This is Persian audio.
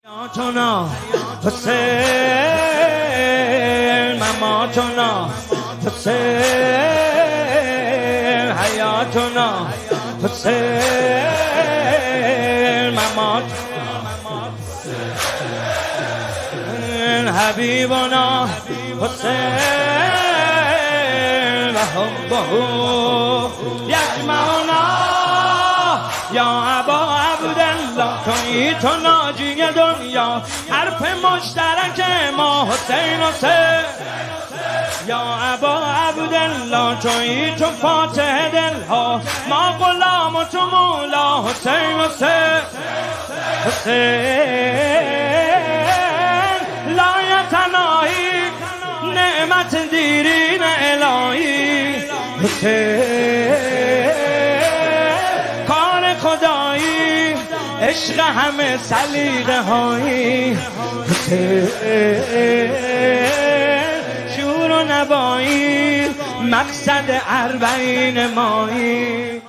حیاتنا حسین مماتنا حسین حیاتنا حسین مماتنا حبیبنا حسین و حبه یجمعنا یا ابا عبدالله تویی تو ناجی دنیا حرف مشترک ما حسین حسین یا ابا عبدالله تویی تو فاتح دلها ما غلام و تو مولا حسین حسین حسین لا یتناهی نعمت دیرین الهی حسین خدایی عشق همه سلیقه هایی شور و نوایی مقصد اربعین مایی.